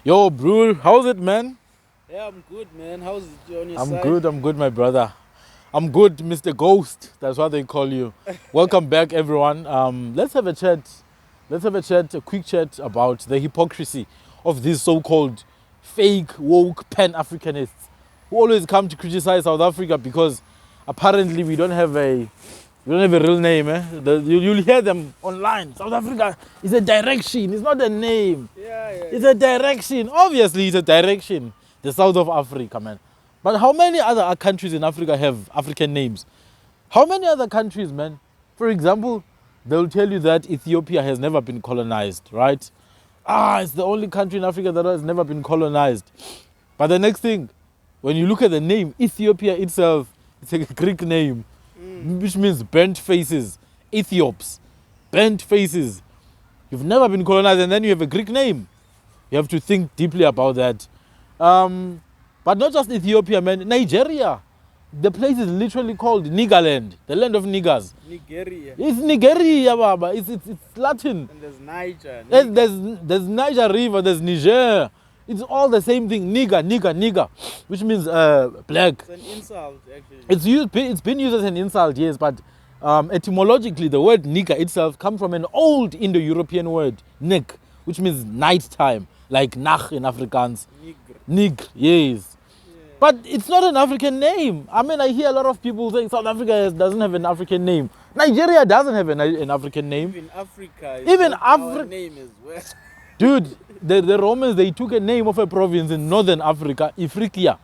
Yo, bro, how's it, man? Yeah, I'm good, man. How's it on your I'm side? good, my brother. I'm good, Mr. Ghost. That's what they call you. Welcome back, everyone. Let's have a chat. A quick chat about the hypocrisy of these so-called fake woke Pan-Africanists who always come to criticize South Africa because apparently we don't have a real name. You'll hear them online. South Africa is a direction. It's not a name. It's Yeah. a direction. Obviously, it's a direction. The south of Africa, man. But how many other countries in Africa have African names? How many other countries, man? For example, they'll tell you that Ethiopia has never been colonized, right? It's the only country in Africa that has never been colonized. But the next thing, when you look at the name, Ethiopia itself, it's a Greek name, which means burnt faces. Ethiops, burnt faces. You've never been colonized and then you have a Greek name. You have to think deeply about that. But not just Ethiopia, man. Nigeria. The place is literally called Niggerland, the land of niggers. Nigeria. It's Nigeria, Baba. It's Latin. And there's Niger. There's Niger River, there's Niger. It's all the same thing. Nigger, which means black. It's an insult, actually. It's been used as an insult, yes, but etymologically, the word nigger itself comes from an old Indo-European word, nik, which means nighttime, like nach in Afrikaans. Niger. Nig, yes. Yeah. But it's not an African name. I mean, I hear a lot of people saying South Africa doesn't have an African name. Nigeria doesn't have an African name. Even Africa is Even not our Africa. name as well. Dude, the Romans, they took a name of a province in northern Africa, Ifriqiya.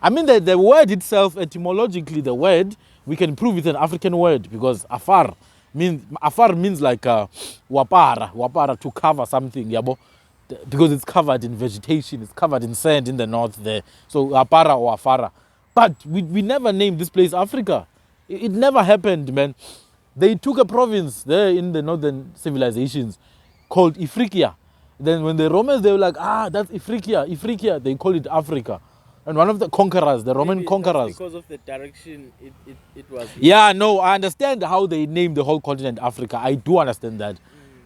I mean, the word itself, etymologically, the word, we can prove it's an African word because afar means like wapara, to cover something, yabo. Because it's covered in vegetation, it's covered in sand in the north there. So apara or afara. But we never named this place Africa. It never happened, man. They took a province there in the northern civilizations called Ifriqiya. Then when the Romans, they were like, that's Ifriqiya, they call it Africa. And one of the conquerors, the Roman Maybe conquerors. that's because of the direction it was in. Yeah, no, I understand how they named the whole continent Africa. I do understand that.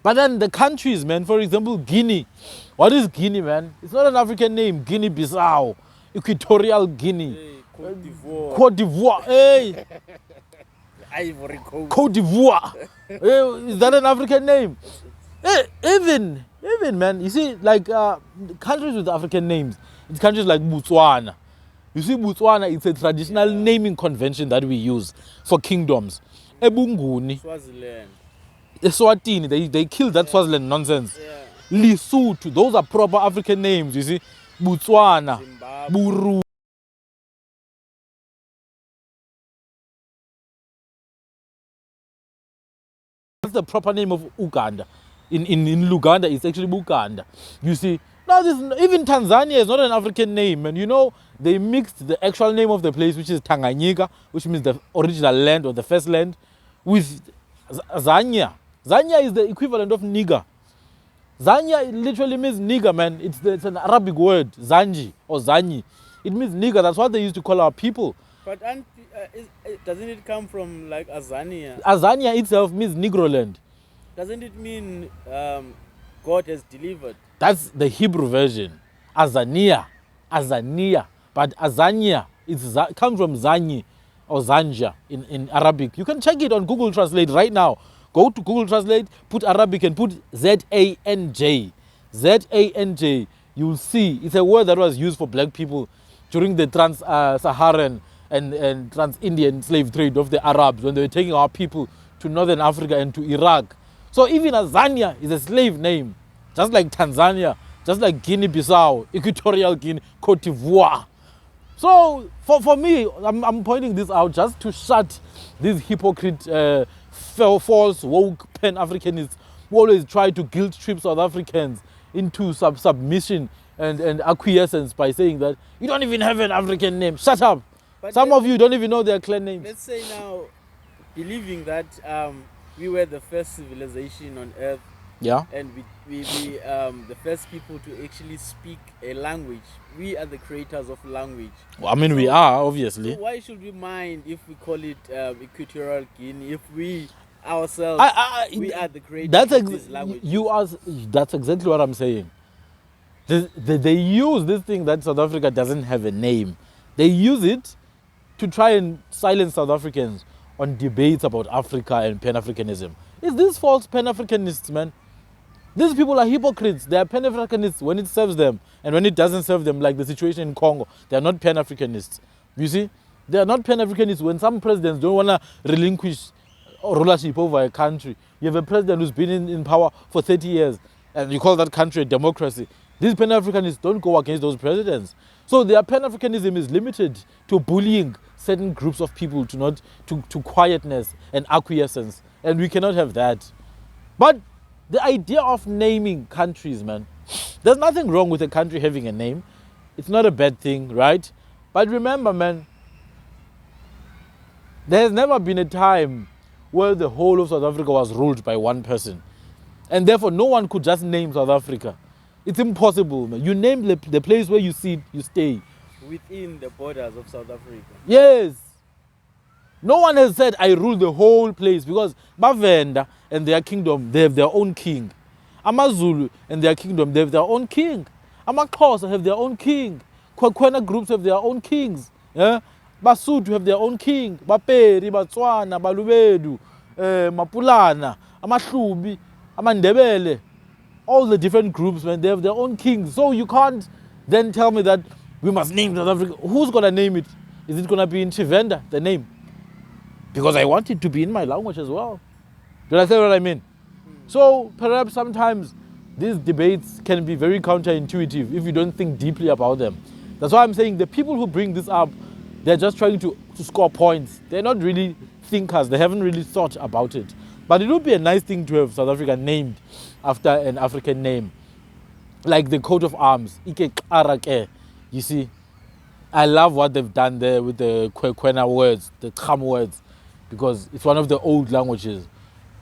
But then the countries, man, for example, Guinea. What is Guinea, man? It's not an African name. Guinea-Bissau, Equatorial Guinea, Hey, Cote d'Ivoire. Cote d'Ivoire. Hey, Ivory Coast. Cote d'Ivoire. Hey, is that an African name? Hey, even, man, you see, like countries with African names, it's countries like Botswana. You see, Botswana, it's a traditional naming convention that we use for kingdoms. Ebunguni, Swaziland. Eswatini, they killed that Swaziland nonsense. Yeah. Lesotho, those are proper African names, you see. Botswana, Zimbabwe. Buru. That's the proper name of Uganda. In Luganda, it's actually Buganda. You see, now even Tanzania is not an African name, and you know they mixed the actual name of the place, which is Tanganyika, which means the original land or the first land, with Zanya. Zanya is the equivalent of nigger. Zanya literally means nigger, man. It's an Arabic word, Zanji or Zanyi. It means nigger. That's what they used to call our people. But doesn't it come from like Azania? Azania itself means Negro land. Doesn't it mean God has delivered? That's the Hebrew version. Azania. But Azania comes from Zanyi or Zanja in Arabic. You can check it on Google Translate right now. Go to Google Translate, put Arabic and put Zanj. Zanj. You'll see it's a word that was used for black people during the trans-Saharan and trans-Indian slave trade of the Arabs when they were taking our people to northern Africa and to Iraq. So even Azania is a slave name, just like Tanzania, just like Guinea-Bissau, Equatorial Guinea, Cote d'Ivoire. So for me, I'm pointing this out just to shut these hypocrite, false, woke Pan-Africanists who always try to guilt trip South Africans into submission and acquiescence by saying that you don't even have an African name. Shut up. But Some of you don't even know their clan names. let's say now, believing that we were the first civilization on earth, Yeah. and we the first people to actually speak a language. We are the creators of language. Well, I mean, we are, obviously. So why should we mind if we call it Equatorial Guinea if we ourselves we are the creators That's of this language? that's exactly what I'm saying. They use this thing that South Africa doesn't have a name. They use it to try and silence South Africans on debates about Africa and Pan-Africanism. Is this false Pan-Africanists, man? These people are hypocrites. They are Pan-Africanists when it serves them, and when it doesn't serve them, like the situation in Congo, they are not Pan-Africanists. You see? They are not Pan-Africanists when some presidents don't want to relinquish rulership over a country. You have a president who's been in power for 30 years, and you call that country a democracy. These Pan-Africanists don't go against those presidents. So their Pan-Africanism is limited to bullying certain groups of people to quietness and acquiescence. And we cannot have that. But the idea of naming countries, man, there's nothing wrong with a country having a name. It's not a bad thing, right? But remember, man, there has never been a time where the whole of South Africa was ruled by one person. And therefore, no one could just name South Africa. It's impossible, man. You name the place where you sit, you stay. Within the borders of South Africa. Yes. No one has said, I rule the whole place, because Bavenda and their kingdom, they have their own king. AmaZulu and their kingdom, they have their own king. AmaXhosa have their own king. Kwakwena groups have their own kings. Yeah? Basotho have their own king. Bapedi, Batswana, Balubedu, Mapulana, Amahlubi, Amandebele. All the different groups, man, they have their own kings. So you can't then tell me that we must name South Africa. Who's going to name it? Is it going to be in Tshivenda, the name? Because I want it to be in my language as well. Do you understand what I mean? So perhaps sometimes these debates can be very counterintuitive if you don't think deeply about them. That's why I'm saying the people who bring this up, they're just trying to score points. They're not really thinkers. They haven't really thought about it. But it would be a nice thing to have South Africa named after an African name. Like the coat of arms, Ike Karake. You see, I love what they've done there with the Kwekwena words, the Tram words, because it's one of the old languages.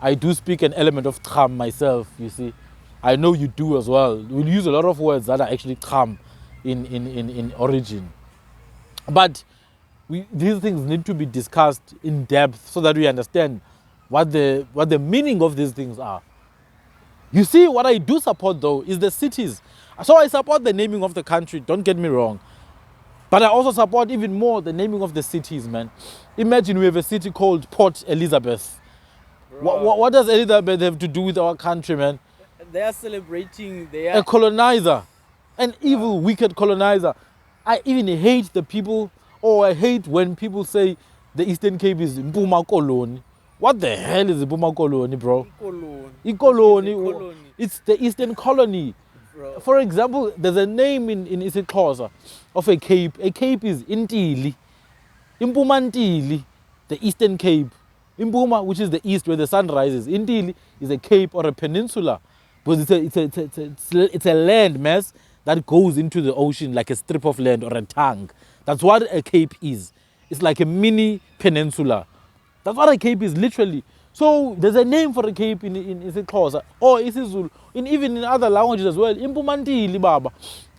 I do speak an element of Tram myself, you see. I know you do as well. We'll use a lot of words that are actually Tram in origin. But these things need to be discussed in depth so that we understand what the meaning of these things are. You see, what I do support though is the cities. So I support the naming of the country, don't get me wrong. But I also support even more the naming of the cities, man. Imagine we have a city called Port Elizabeth. What does Elizabeth have to do with our country, man? They are celebrating their... A colonizer, an evil, wicked colonizer. I even hate the people, or I hate when people say the Eastern Cape is Mpuma Koloni. What the hell is Mpuma Koloni, bro? Ikoloni. It's the Eastern colony. Bro. For example, there's a name in isiXhosa of a cape. A cape is Intili. Impuma Ntili, the Eastern Cape. Impuma, which is the east where the sun rises. Intili is a cape or a peninsula. Because it's a land mass that goes into the ocean like a strip of land or a tongue. That's what a cape is. It's like a mini peninsula. That's what a cape is, literally. So there's a name for a cape in isiXhosa or isiZulu, even in other languages as well. Impuma Ntili, baba.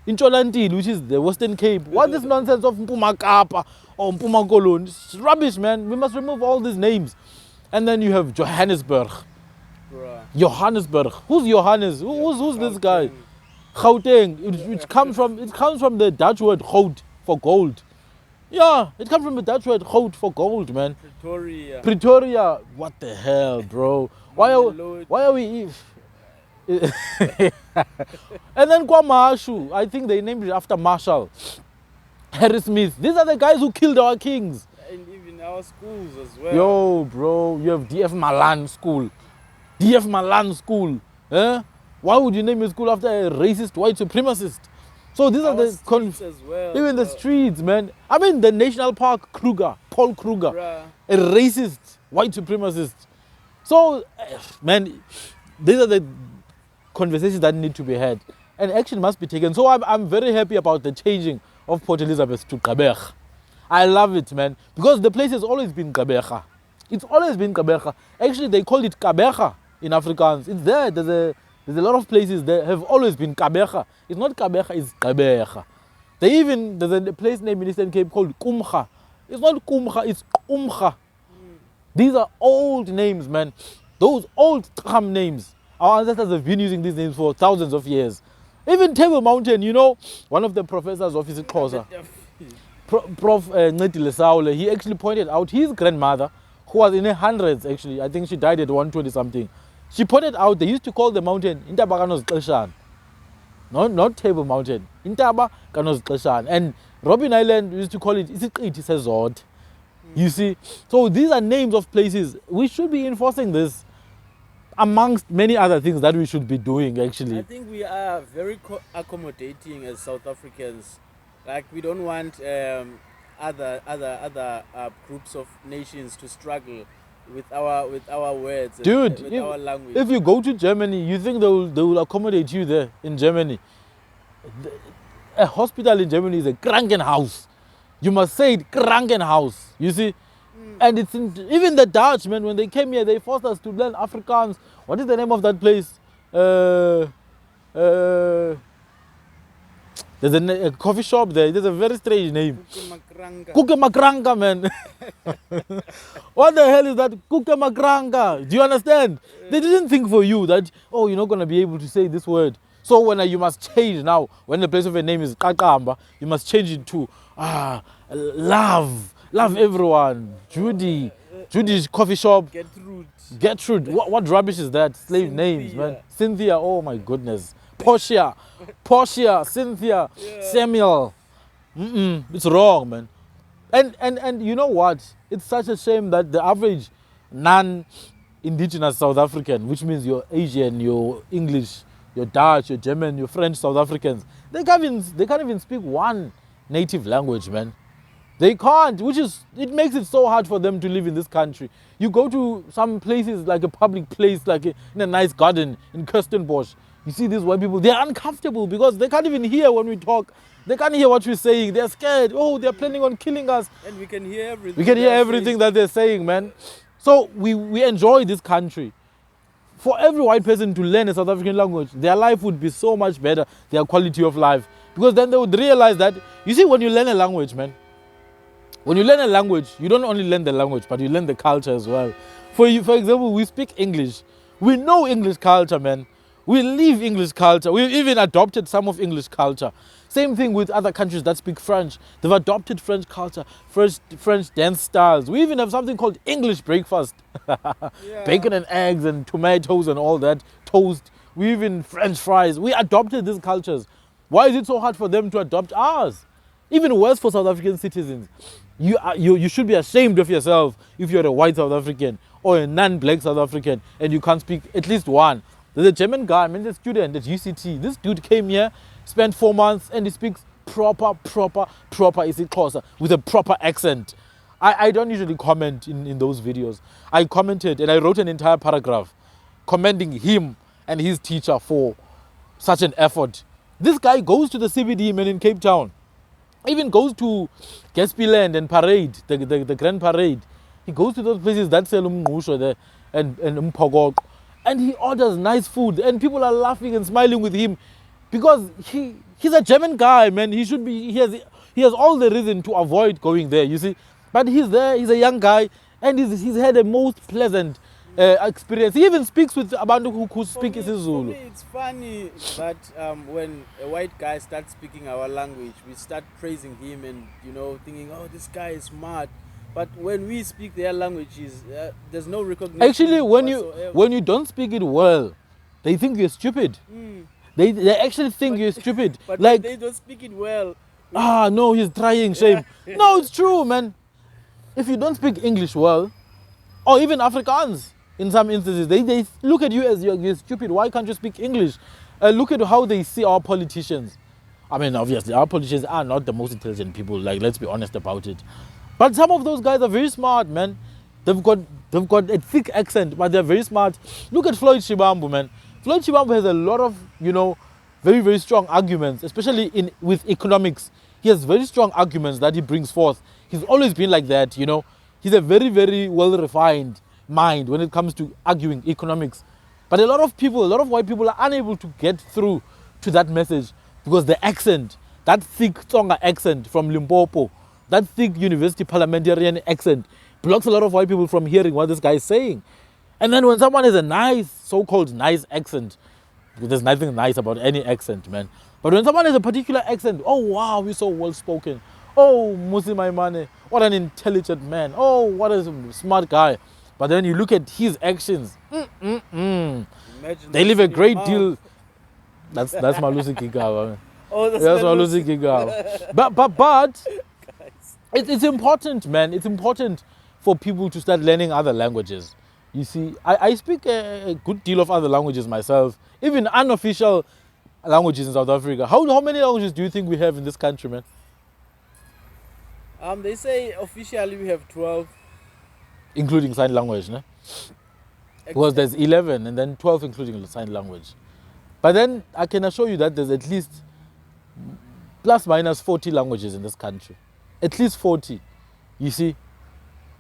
Intshona Ntili, which is the Western Cape. What is nonsense of Mpuma Kapa or Mpuma Koloni? It's rubbish, man. We must remove all these names. And then you have Johannesburg. Bruh. Johannesburg. Who's Johannes? Who's this guy? Gauteng. It comes from the Dutch word goud, for gold. Yeah, it comes from the Dutch word goud, for gold, man. Pretoria. What the hell, bro? Why are we? And then KwaMashu. I think they named it after Marshall. Harry Smith. These are the guys who killed our kings. And even our schools as well. Yo, bro, you have DF Malan School. DF Malan School. Eh? Why would you name your school after a racist white supremacist? So these are the streets as well. Even the streets, man. I mean, the National Park, Paul Kruger, Bruh. a racist white supremacist. So, man, these are the conversations that need to be had, and action must be taken. So I'm very happy about the changing of Port Elizabeth to Gqeberha. I love it, man, because the place has always been Gqeberha. It's always been Gqeberha. Actually, they call it Kabecha in Afrikaans. It's there. There's a lot of places that have always been Kabecha. It's not Kabecha, it's Gqeberha. There's a place named in Eastern Cape called Kumcha. It's not Kumcha, it's Kumcha. These are old names, man. Those old Tram names. Our ancestors have been using these names for thousands of years. Even Table Mountain, you know, one of the professors of isiXhosa, Prof. Ncedi Lesaule, he actually pointed out his grandmother, who was in her hundreds actually, I think she died at 120 something. She pointed out they used to call the mountain Intaba kaNozixeshana. Not Table Mountain, Intaba kaNozixeshana. And Robben Island used to call it isiqithi seZodwa. You see, so these are names of places. We should be enforcing this amongst many other things that we should be doing actually. I think we are very accommodating as South Africans. Like we don't want other groups of nations to struggle with our words, Dude, with our language. If you go to Germany, you think they will accommodate you there in Germany. A hospital in Germany is a Krankenhaus. You must say it, Krankenhaus. You see? And it's even the Dutch, man, when they came here, they forced us to learn Afrikaans. What is the name of that place? There's a coffee shop there. There's a very strange name. Kuke Makranga, man. What the hell is that? Kuke Makranga. Do you understand? They didn't think for you that, oh, you're not going to be able to say this word. So when you must change now, when the place of a name is Kakamba, you must change it to love everyone. Judy's coffee shop. Gertrude. What rubbish is that? Slave Cynthia. Names, man. Cynthia. Oh my goodness. Portia, Cynthia, Samuel. It's wrong, man. And you know what? It's such a shame that the average non-indigenous South African, which means you're Asian, you're English, you're Dutch, you're German, you're French South Africans, they can't even speak one native language, man. They can't, it makes it so hard for them to live in this country. You go to some places like a public place, like in a nice garden in Kirstenbosch, you see these white people, they're uncomfortable because they can't even hear when we talk. They can't hear what we're saying. They're scared. Oh, they're planning on killing us. And we can hear everything. We can hear everything that they're saying, man. So we enjoy this country. For every white person to learn a South African language, their life would be so much better, their quality of life. Because then they would realize that, you see, when you learn a language, man, when you learn a language, you don't only learn the language, but you learn the culture as well. For example, we speak English. We know English culture, man. We live English culture. We've even adopted some of English culture. Same thing with other countries that speak French. They've adopted French culture, French dance styles. We even have something called English breakfast. Bacon and eggs and tomatoes and all that, toast. We even French fries. We adopted these cultures. Why is it so hard for them to adopt ours? Even worse for South African citizens. You should be ashamed of yourself if you're a white South African or a non-black South African and you can't speak at least one. There's a German guy, a student at UCT. This dude came here, spent 4 months, and he speaks proper isiXhosa with a proper accent. I don't usually comment in those videos. I commented and I wrote an entire paragraph commending him and his teacher for such an effort. This guy goes to the CBD, man, in Cape Town. Even goes to Gatsby Land and Parade, the Grand Parade. He goes to those places that sell umngqusho there and mphokoqo. And he orders nice food and people are laughing and smiling with him because he's a German guy, man. He has all the reason to avoid going there, you see. But he's there, he's a young guy and he's had a most pleasant experience. He even speaks with abantu who speak isiZulu. For me, it's funny that when a white guy starts speaking our language, we start praising him and, thinking, oh, this guy is smart. But when we speak their languages, there's no recognition. Actually, when you don't speak it well, they think you're stupid. They actually think you're stupid. But like they don't speak it well. No, he's trying, shame. No, it's true, man. If you don't speak English well, or even Afrikaans, in some instances, they look at you as you're stupid. Why can't you speak English? Look at how they see our politicians. I mean, obviously, our politicians are not the most intelligent people. Like, let's be honest about it. But some of those guys are very smart, man. They've got a thick accent, but they're very smart. Look at Floyd Shivambu, man. Floyd Shivambu has a lot of, very, very strong arguments, especially with economics. He has very strong arguments that he brings forth. He's always been like that, He's a very, very well-refined mind when it comes to arguing economics. But a lot of white people are unable to get through to that message because the accent, that thick Tsonga accent from Limpopo, that thick university parliamentarian accent blocks a lot of white people from hearing what this guy is saying. And then when someone has a nice, so-called nice accent, There's nothing nice about any accent, man. But when someone has a particular accent, oh wow, he's so well spoken. Oh, Musi Maimane, what an intelligent man. Oh, what a smart guy. But then you look at his actions. Imagine They live this a in your great mouth. deal. That's Malusi Gigaba, man. Oh, that's That's my Malusi Gigaba. But it's important, man. It's important for people to start learning other languages. You see, I speak a good deal of other languages myself, even unofficial languages in South Africa. How many languages do you think we have in this country, man? They say officially we have 12. Including sign language, no? Because there's 11 and then 12 including sign language. But then I can assure you that there's at least plus minus 40 languages in this country. At least 40, you see.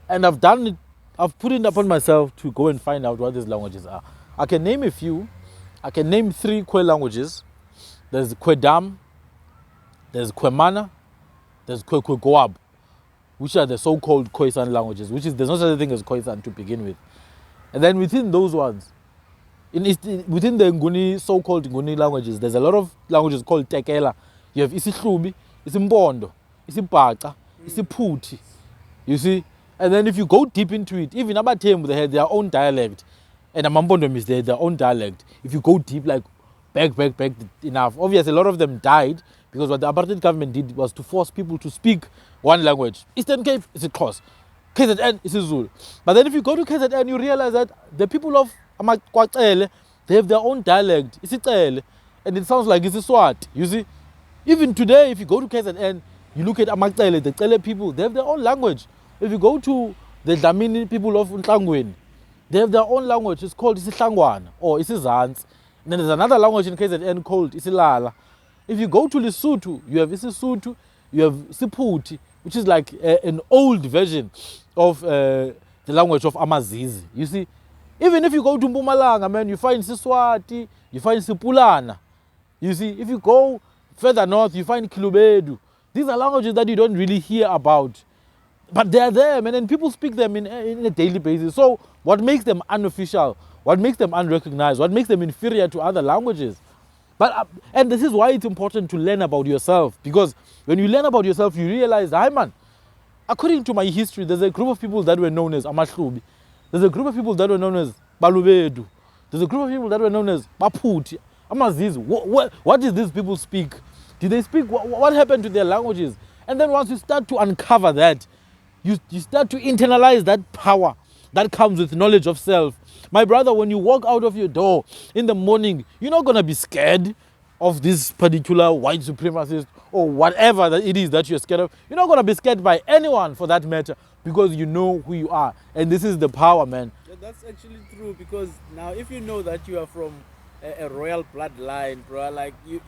And I've done it, I've put it upon myself to go and find out what these languages are. I can name a few. I can name 3 Kwe languages. There's Kwedam, there's Kwemana, there's Kwekwegwab, which are the so-called Khoisan languages, which is, there's no such a thing as Khoisan to begin with. And then within those ones, within the Nguni, so-called Nguni languages, there's a lot of languages called Tekela. You have isiHlubi, isiMpondo, isiBhaca, isiPhuthi, you see? And then if you go deep into it, even Abatembu, they had their own dialect. And Amampondom is their own dialect. If you go deep, like back enough. Obviously, a lot of them died because what the apartheid government did was to force people to speak one language. Eastern Cape is Xhosa, KZN is Zulu. But then if you go to KZN, you realize that the people of AmaKwaCele, they have their own dialect, isiCele, and it sounds like it's Swati. You see, even today, if you go to KZN, you look at AmaCele, the Cele people, they have their own language. If you go to the Dlamini people of Ntlangweni, they have their own language. It's called isiHlangwana or isiZansi. And then there's another language in KZN called isiLala. If you go to Lesotho, you have isiSotho, you have isiPhuthi, which is like an old version of the language of Amazizi. You see, even if you go to Mpumalanga, man, you find Siswati, you find Sipulana. You see, if you go further north, you find Kilubedu. These are languages that you don't really hear about. But they're there, man, and people speak them in a daily basis. So what makes them unofficial? What makes them unrecognized? What makes them inferior to other languages? But and this is why it's important to learn about yourself. Because when you learn about yourself, you realize, hi man, according to my history, there's a group of people that were known as AmaHlubi. There's a group of people that were known as Balubedu. There's a group of people that were known as Baphuthi, Amazizi. What did these people speak? Did they speak? What happened to their languages? And then once you start to uncover that, you start to internalize that power that comes with knowledge of self. My brother, when you walk out of your door in the morning, you're not going to be scared of this particular white supremacist or whatever that it is that you're scared of. You're not going to be scared by anyone for that matter because you know who you are. And this is the power, man. Yeah, that's actually true, because now if you know that you are from a royal bloodline, bro, like you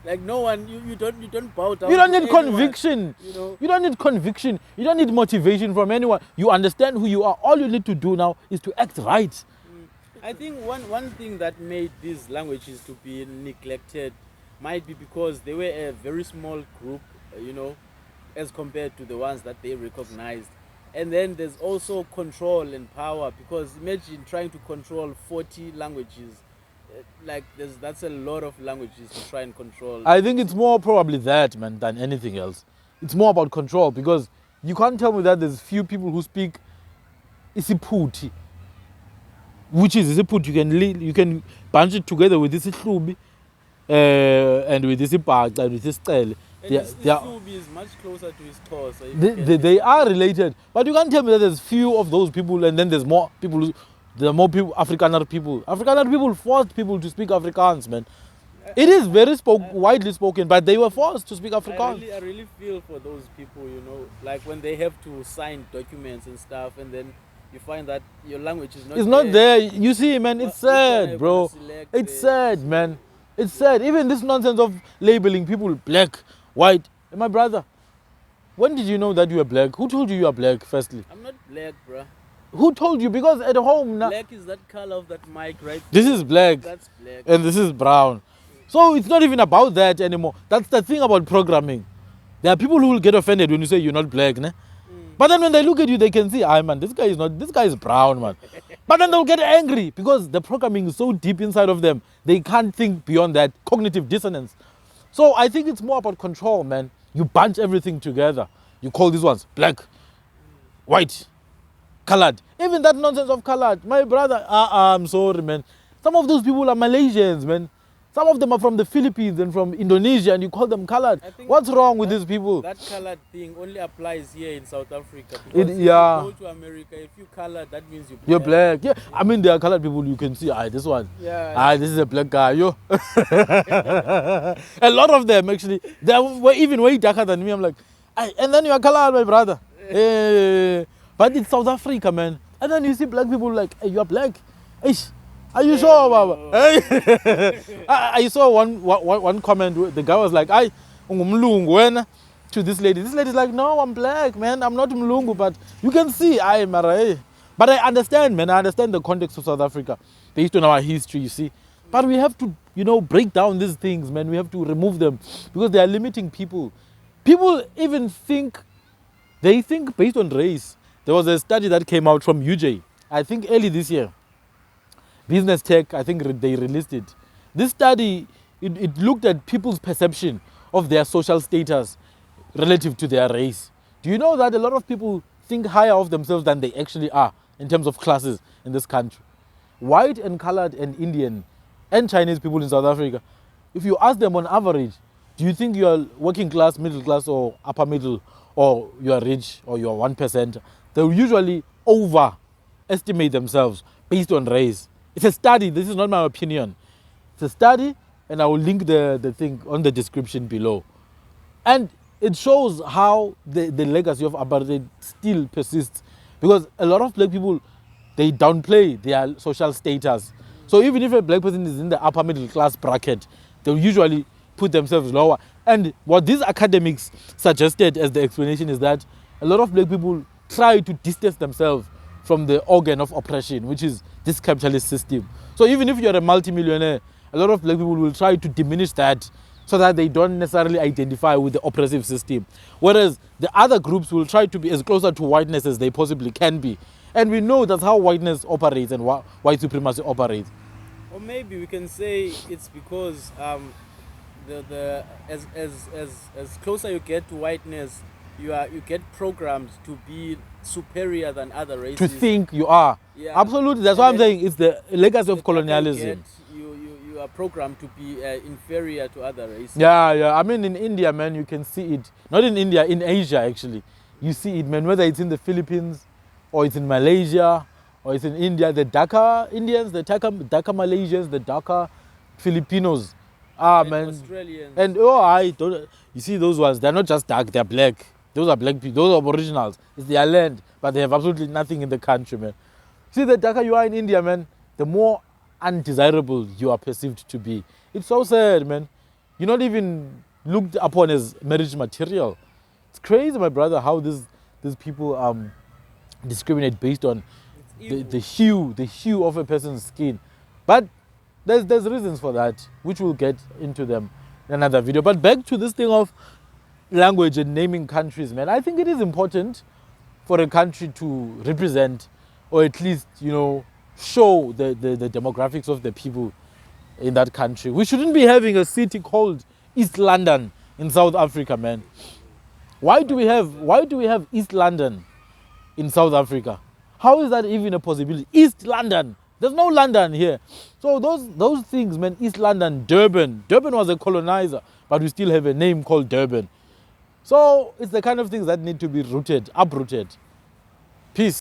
like no one, you don't bow down. You don't to need anyone, conviction. you know. You don't need conviction. You don't need motivation from anyone. You understand who you are. All you need to do now is to act right. I think one thing that made these languages to be neglected might be because they were a very small group, you know, as compared to the ones that they recognized. And then there's also control and power, because imagine trying to control 40 languages. Like that's a lot of languages to try and control. I think it's more probably that, man, than anything else. It's more about control, because you can't tell me that there's few people who speak isiPhuthi, which is isiPhuthi. You can bunch it together with isiHlubi and with isiBhaca and with isiCele. And isiHlubi is much closer to isiXhosa. They are related, but you can't tell me that there's few of those people and then there's more people. There are more people, Afrikaner people. Afrikaner people forced people to speak Afrikaans, man. It is very widely spoken, but they were forced to speak Afrikaans. I really feel for those people, you know, like when they have to sign documents and stuff, and then you find that your language is not. It's not there. You see, man, it's sad, bro. It's sad, man. It's sad. Even this nonsense of labeling people black, white. And my brother, when did you know that you were black? Who told you are black, firstly? I'm not black, bruh. Who told you? Because at home now. Black is that color of that mic, right? This is black. That's black. And this is brown. So it's not even about that anymore. That's the thing about programming. There are people who will get offended when you say you're not black, ne? But then when they look at you, they can see, man, this guy is brown, man. But then they'll get angry because the programming is so deep inside of them. They can't think beyond that cognitive dissonance. So I think it's more about control, man. You bunch everything together. You call these ones black, white, colored. Even that nonsense of colored. My brother, I'm sorry, man. Some of those people are Malaysians, man. Some of them are from the Philippines and from Indonesia, and you call them colored. I think What's wrong with these people? That colored thing only applies here in South Africa. It- Because yeah. if you go to America, if you colored, that means You're black. Yeah, I mean, there are colored people you can see. This one. Yeah. This is a black guy. Yo. A lot of them, actually. They were even way darker than me. I'm like, and then you are colored, my brother. But it's South Africa, man. And then you see black people like, hey, you are black. Ish. Are you sure, Baba? Hey. I saw one comment. The guy was like, "I, ungumlungu wena," to this lady. This lady's like, "No, I'm black, man. I'm not mlungu, but you can see I mara." But I understand, man. I understand the context of South Africa based on our history, you see. But we have to, break down these things, man. We have to remove them because they are limiting people. People even think, they think based on race. There was a study that came out from UJ, I think early this year. Business Tech, I think they released it. This study, it looked at people's perception of their social status relative to their race. Do you know that a lot of people think higher of themselves than they actually are in terms of classes in this country? White and colored and Indian and Chinese people in South Africa, if you ask them on average, do you think you are working class, middle class, or upper middle, or you are rich, or you are 1%? They'll usually overestimate themselves based on race. It's a study. This is not my opinion. It's a study, and I will link the thing on the description below. And it shows how the legacy of apartheid still persists. Because a lot of black people, they downplay their social status. So even if a black person is in the upper middle class bracket, they'll usually put themselves lower. And what these academics suggested as the explanation is that a lot of black people try to distance themselves from the organ of oppression, which is this capitalist system. So even if you're a multimillionaire, a lot of black people will try to diminish that so that they don't necessarily identify with the oppressive system. Whereas the other groups will try to be as closer to whiteness as they possibly can be. And we know that's how whiteness operates and white supremacy operates. Or maybe we can say it's because as closer you get to whiteness, you get programmed to be superior than other races. To think you are. Yeah. Absolutely. That's why I'm saying it's the legacy of colonialism. You are programmed to be inferior to other races. Yeah. I mean, in India, man, you can see it. Not in India, in Asia, actually. You see it, man, whether it's in the Philippines or it's in Malaysia or it's in India. The Dhaka Indians, the Dhaka Malaysians, the Dhaka Filipinos. And Man. Australians. And I don't. You see those ones? They're not just dark. They're black. Those are black people. Those are aboriginals. It's their land, but they have absolutely nothing in the country, man. See, the darker you are in India, man, the more undesirable you are perceived to be. It's so sad, man. You're not even looked upon as marriage material. It's crazy, my brother, how these people discriminate based on the hue of a person's skin. But there's reasons for that, which we'll get into them in another video. But back to this thing of language and naming countries, man. I think it is important for a country to represent, or at least, show the demographics of the people in that country. We shouldn't be having a city called East London in South Africa, man. Why do we have East London in South Africa? How is that even a possibility? East London. There's no London here. So those things, man, East London, Durban. Durban was a colonizer, but we still have a name called Durban. So it's the kind of things that need to be uprooted. Peace.